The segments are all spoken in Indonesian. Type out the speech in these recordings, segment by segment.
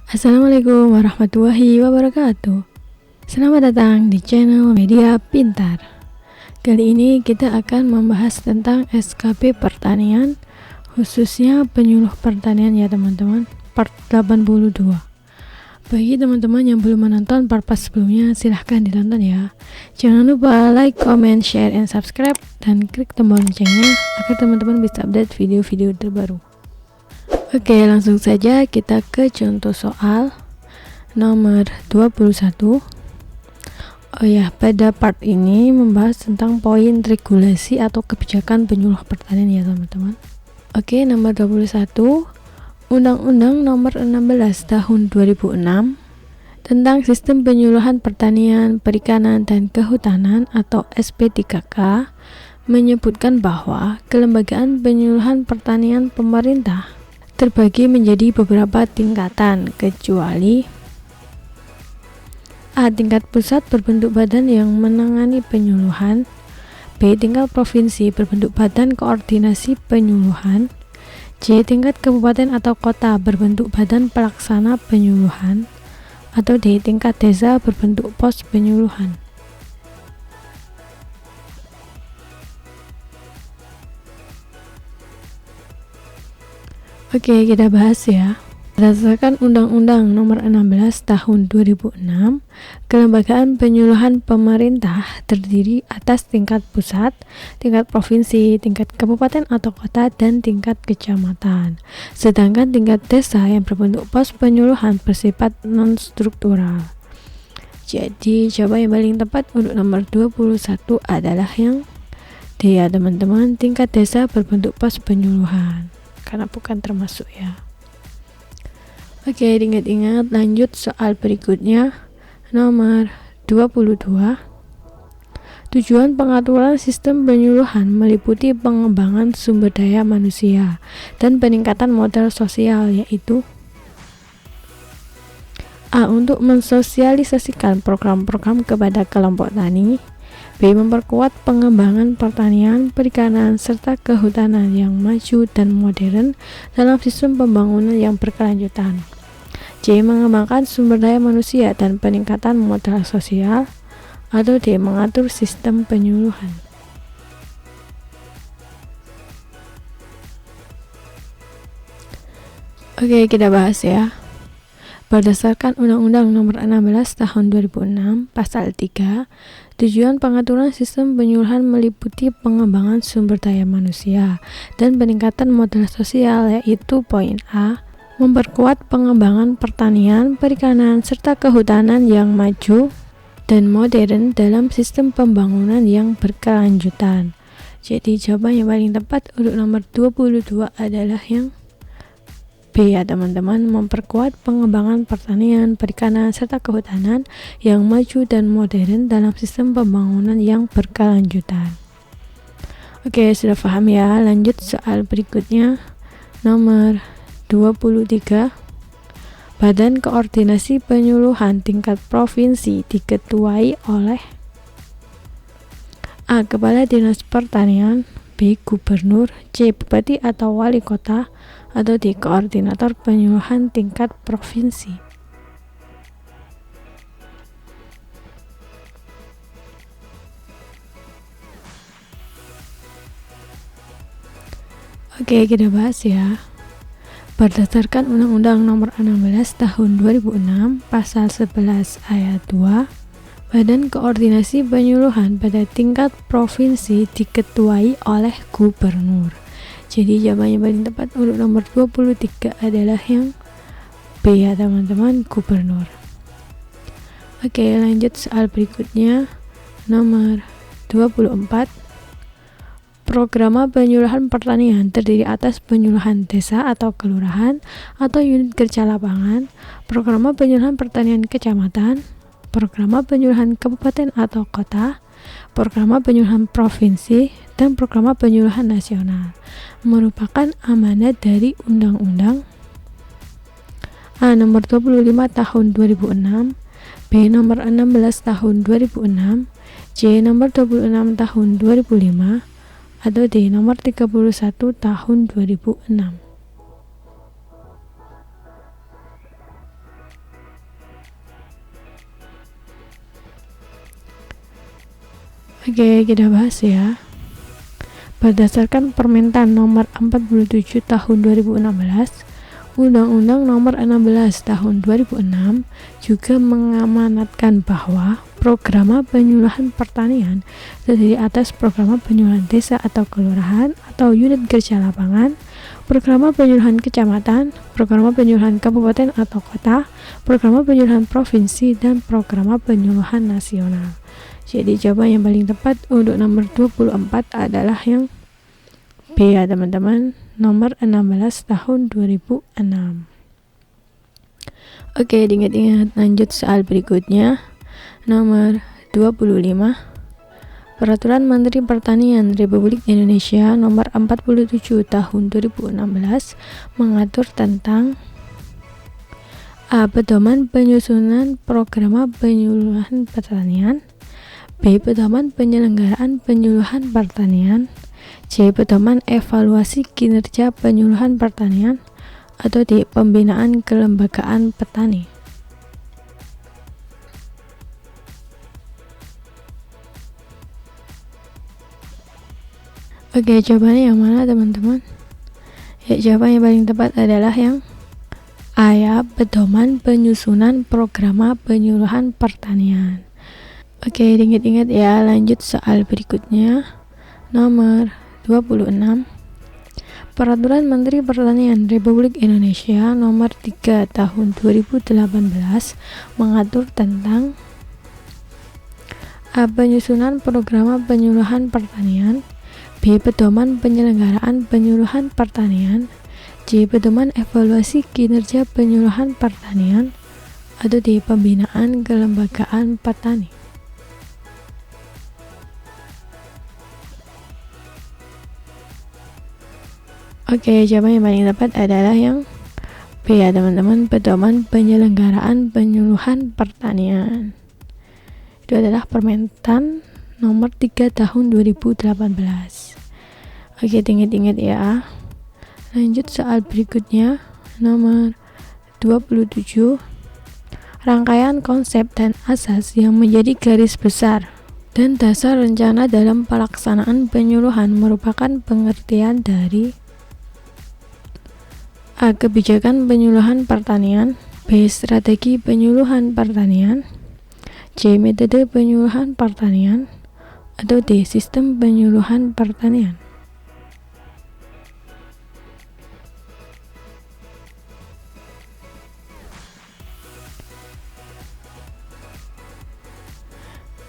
Assalamualaikum warahmatullahi wabarakatuh. Selamat datang di channel Media Pintar. Kali ini kita akan membahas tentang SKP pertanian, khususnya penyuluh pertanian ya teman-teman, part 82. Bagi teman-teman yang belum menonton part sebelumnya, silahkan ditonton ya. Jangan lupa like, comment, share, and subscribe, dan klik tombol loncengnya agar teman-teman bisa update video-video terbaru. Oke, langsung saja kita ke contoh soal nomor 21. Oh ya, pada part ini membahas tentang poin regulasi atau kebijakan penyuluh pertanian ya teman-teman. Oke, nomor 21, Undang-Undang nomor 16 tahun 2006 tentang sistem penyuluhan pertanian, perikanan, dan kehutanan atau SP3K menyebutkan bahwa kelembagaan penyuluhan pertanian pemerintah terbagi menjadi beberapa tingkatan, kecuali A. Tingkat pusat berbentuk badan yang menangani penyuluhan. B. Tingkat provinsi berbentuk badan koordinasi penyuluhan. C. Tingkat kabupaten atau kota berbentuk badan pelaksana penyuluhan. Atau D. Tingkat desa berbentuk pos penyuluhan. Oke, kita bahas ya. Berdasarkan Undang-Undang nomor 16 tahun 2006, kelembagaan penyuluhan pemerintah terdiri atas tingkat pusat, tingkat provinsi, tingkat kabupaten atau kota, dan tingkat kecamatan. Sedangkan tingkat desa yang berbentuk pos penyuluhan bersifat non-struktural. Jadi jawaban yang paling tepat untuk nomor 21 adalah yang D ya teman-teman, tingkat desa berbentuk pos penyuluhan, karena bukan termasuk ya. Oke, ingat-ingat, lanjut soal berikutnya nomor 22. Tujuan pengaturan sistem penyuluhan meliputi pengembangan sumber daya manusia dan peningkatan modal sosial, yaitu A. Untuk mensosialisasikan program-program kepada kelompok tani. B. Memperkuat pengembangan pertanian, perikanan, serta kehutanan yang maju dan modern dalam sistem pembangunan yang berkelanjutan. C. Mengembangkan sumber daya manusia dan peningkatan modal sosial. Atau D. Mengatur sistem penyuluhan. Oke, kita bahas ya. Berdasarkan Undang-Undang nomor 16 tahun 2006 pasal 3, tujuan pengaturan sistem penyuluhan meliputi pengembangan sumber daya manusia dan peningkatan modal sosial, yaitu poin A. Memperkuat pengembangan pertanian, perikanan, serta kehutanan yang maju dan modern dalam sistem pembangunan yang berkelanjutan. Jadi jawaban yang paling tepat untuk nomor 22 adalah yang B ya teman-teman, memperkuat pengembangan pertanian, perikanan, serta kehutanan yang maju dan modern dalam sistem pembangunan yang berkelanjutan. Oke, sudah paham ya. Lanjut soal berikutnya nomor 23. Badan Koordinasi Penyuluhan tingkat provinsi diketuai oleh A. Kepala Dinas Pertanian. B. Gubernur. C. Bupati atau wali kota. Atau D. Koordinator penyuluhan tingkat provinsi. Oke, kita bahas ya. Berdasarkan Undang-Undang nomor 16 tahun 2006 pasal 11 ayat 2, Badan Koordinasi Penyuluhan pada tingkat provinsi diketuai oleh gubernur. Jadi jawaban yang paling tepat untuk nomor 23 adalah yang B ya teman-teman, gubernur. Oke, lanjut soal berikutnya nomor 24. Program penyuluhan pertanian terdiri atas penyuluhan desa atau kelurahan atau unit kerja lapangan, program penyuluhan pertanian kecamatan, program penyuluhan kabupaten atau kota, program penyuluhan provinsi, dan program penyuluhan nasional. Merupakan amanat dari Undang-Undang A. Nomor 25 tahun 2006, B. Nomor 16 tahun 2006, C. Nomor 26 tahun 2005, atau D. Nomor 31 tahun 2006. Oke, kita bahas ya. Berdasarkan Permentan nomor 47 tahun 2016, Undang-Undang nomor 16 tahun 2006 juga mengamanatkan bahwa Programa Penyuluhan Pertanian terdiri atas Programa Penyuluhan Desa atau Kelurahan atau Unit Kerja Lapangan, Programa Penyuluhan Kecamatan, Programa Penyuluhan Kabupaten atau Kota, Programa Penyuluhan Provinsi, dan Programa Penyuluhan Nasional. Jadi jawaban yang paling tepat untuk nomor 24 adalah yang B ya teman-teman, nomor 16 tahun 2006. Oke, diingat-ingat. Lanjut soal berikutnya. Nomor 25. Peraturan Menteri Pertanian Republik Indonesia nomor 47 tahun 2016 mengatur tentang A. Pedoman penyusunan program penyuluhan pertanian, B. Pedoman penyelenggaraan penyuluhan pertanian, C. Pedoman evaluasi kinerja penyuluhan pertanian, atau D. Pembinaan kelembagaan petani. Oke, jawabannya yang mana teman-teman? Ya, jawaban yang paling tepat adalah yang A ya, Pedoman penyusunan program penyuluhan pertanian. Oke, ingat-ingat ya. Lanjut soal berikutnya. Nomor 26. Peraturan Menteri Pertanian Republik Indonesia nomor 3 tahun 2018 mengatur tentang A. Penyusunan program penyuluhan pertanian, B. Pedoman penyelenggaraan penyuluhan pertanian, C. Pedoman evaluasi kinerja penyuluhan pertanian, atau D. Pembinaan kelembagaan petani. Oke, jawaban yang paling tepat adalah yang B ya teman-teman, Pedoman penyelenggaraan penyuluhan pertanian. Itu adalah Permentan nomor 3 tahun 2018. Oke, ingat-ingat ya. Lanjut soal berikutnya. Nomor 27. Rangkaian konsep dan asas yang menjadi garis besar dan dasar rencana dalam pelaksanaan penyuluhan merupakan pengertian dari A. Kebijakan penyuluhan pertanian, B. Strategi penyuluhan pertanian, C. Metode penyuluhan pertanian, atau D. Sistem penyuluhan pertanian.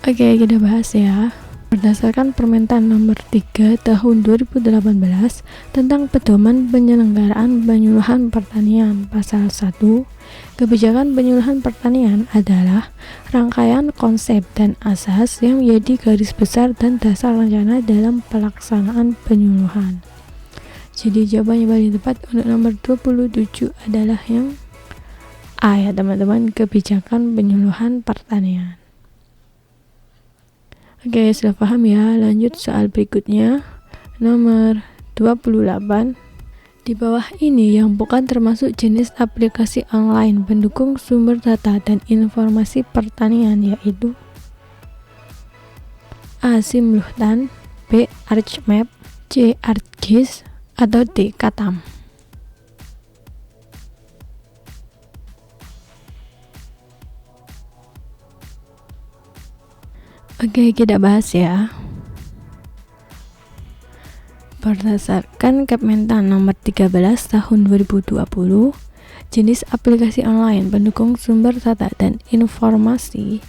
Oke, kita bahas ya. Berdasarkan Permentan nomor 3 tahun 2018 tentang Pedoman penyelenggaraan penyuluhan pertanian, pasal 1, kebijakan penyuluhan pertanian adalah rangkaian konsep dan asas yang menjadi garis besar dan dasar rencana dalam pelaksanaan penyuluhan. Jadi jawaban yang paling tepat untuk nomor 27 adalah yang A ya teman-teman, kebijakan penyuluhan pertanian. Oke, sudah paham ya. Lanjut soal berikutnya. Nomor 28. Di bawah ini yang bukan termasuk jenis aplikasi online pendukung sumber data dan informasi pertanian yaitu A. Simluhtan, B. ArcMap, C. ArcGIS, atau D. Katam. Oke, kita bahas ya. Berdasarkan Kementan nomor 13 tahun 2020, jenis aplikasi online pendukung sumber data dan informasi,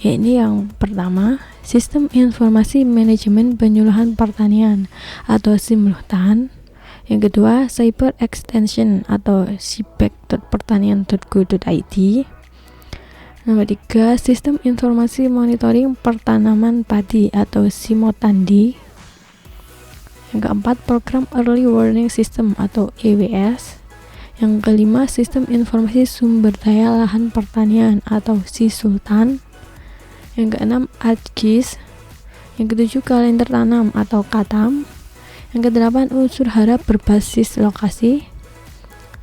yakni yang pertama, Sistem Informasi Manajemen Penyuluhan Pertanian atau Simluhtan. Yang kedua, Cyber Extension atau sibek.pertanian.go.id. Nomor 3, Sistem Informasi Monitoring Pertanaman Padi atau SIMOTANDI. Yang keempat, Program Early Warning System atau EWS. Yang kelima, Sistem Informasi Sumber Daya Lahan Pertanian atau SISULTAN. Yang keenam, ArcGIS. Yang ketujuh, Kalender Tanam atau KATAM. Yang kedelapan, Unsur hara berbasis lokasi.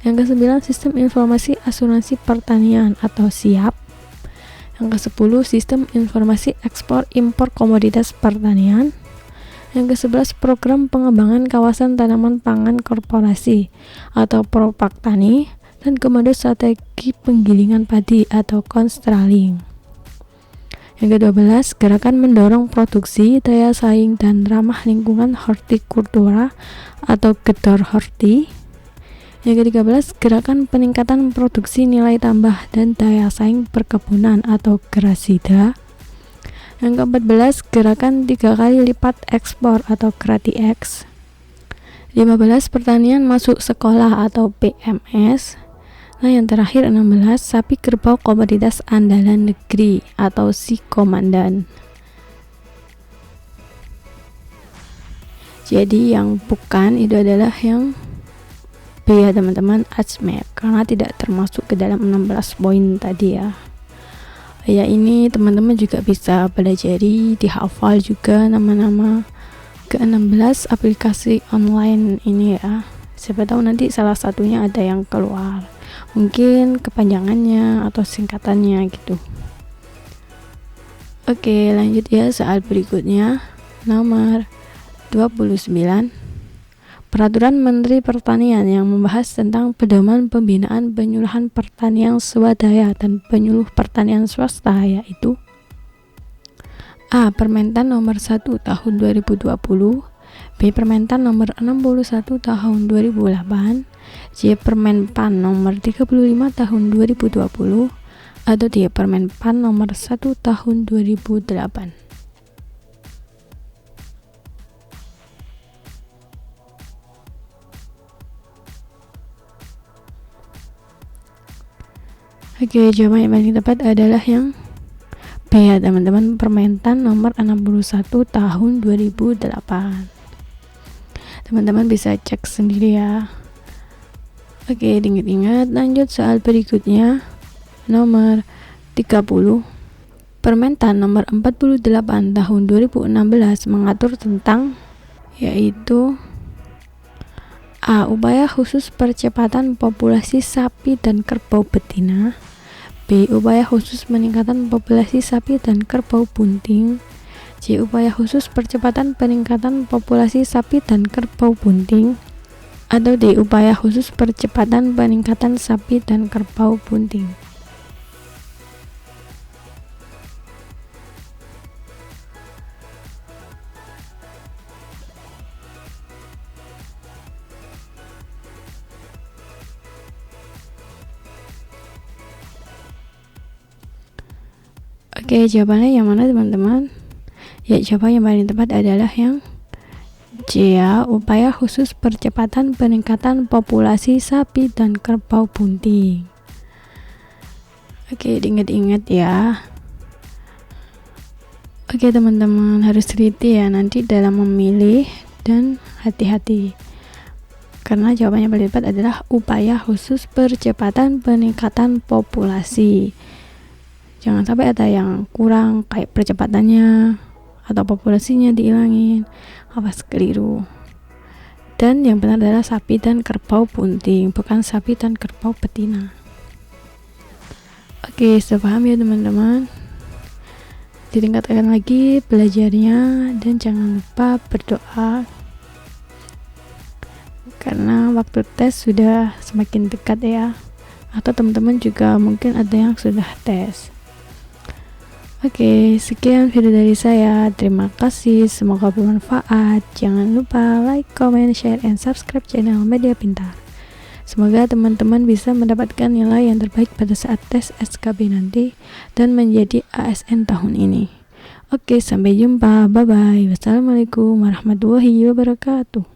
Yang kesembilan, Sistem Informasi Asuransi Pertanian atau SIAP. Yang ke-10 sistem informasi ekspor impor komoditas pertanian. Yang ke-11 program pengembangan kawasan tanaman pangan korporasi atau Propaktani dan Komando Strategi Penggilingan Padi atau Konstraling. Yang ke-12 gerakan mendorong produksi, daya saing dan ramah lingkungan hortikultura atau Gedor Horti. Yang ke-13 gerakan peningkatan produksi nilai tambah dan daya saing perkebunan atau Gerasida. Yang ke-14 gerakan 3 kali lipat ekspor atau GratiX. 15 pertanian masuk sekolah atau PMS. Nah, yang terakhir 16 sapi kerbau komoditas andalan negeri atau si komandan. Jadi yang bukan itu adalah yang B ya teman-teman, ASMEP, karena tidak termasuk ke dalam 16 poin tadi ya. Ya ini teman-teman juga bisa pelajari, dihafal juga nama-nama ke-16 aplikasi online ini ya. Siapa tahu nanti salah satunya ada yang keluar, mungkin kepanjangannya atau singkatannya gitu. Oke, lanjut ya, soal berikutnya nomor 29. Peraturan Menteri Pertanian yang membahas tentang pedoman pembinaan penyuluhan pertanian swadaya dan penyuluh pertanian swasta, yaitu A. Permentan nomor 1 tahun 2020, B. Permentan nomor 61 tahun 2008, C. Permenpan nomor 35 tahun 2020, atau D. Permenpan nomor 1 tahun 2008. Oke, jawaban yang paling tepat adalah yang B ya teman-teman, Permentan nomor 61 tahun 2008. Teman-teman bisa cek sendiri ya. Oke, diingat-ingat. Lanjut soal berikutnya nomor 30. Permentan nomor 48 tahun 2016 mengatur tentang, yaitu A. Upaya khusus percepatan populasi sapi dan kerbau betina. B. Upaya khusus peningkatan populasi sapi dan kerbau bunting. C. Upaya khusus percepatan peningkatan populasi sapi dan kerbau bunting. Atau D. Upaya khusus percepatan peningkatan sapi dan kerbau bunting. Oke, jawabannya yang mana teman-teman? Ya, jawaban yang paling tepat adalah yang C ya, upaya khusus percepatan peningkatan populasi sapi dan kerbau bunting. Oke, diingat-ingat ya. Oke teman-teman, harus teliti ya nanti dalam memilih dan hati-hati. Karena jawabannya paling tepat adalah upaya khusus percepatan peningkatan populasi. Jangan sampai ada yang kurang kayak percepatannya atau populasinya dihilangin, awas keliru. Dan yang benar adalah sapi dan kerbau bunting, bukan sapi dan kerbau betina. Oke, sudah paham ya teman-teman? Ditingkatkan lagi belajarnya dan jangan lupa berdoa karena waktu tes sudah semakin dekat ya. Atau teman-teman juga mungkin ada yang sudah tes. Oke, sekian video dari saya. Terima kasih, semoga bermanfaat. Jangan lupa like, comment, share, and subscribe channel Media Pintar. Semoga teman-teman bisa mendapatkan nilai yang terbaik pada saat tes SKB nanti dan menjadi ASN tahun ini. Oke, sampai jumpa. Bye-bye. Wassalamualaikum warahmatullahi wabarakatuh.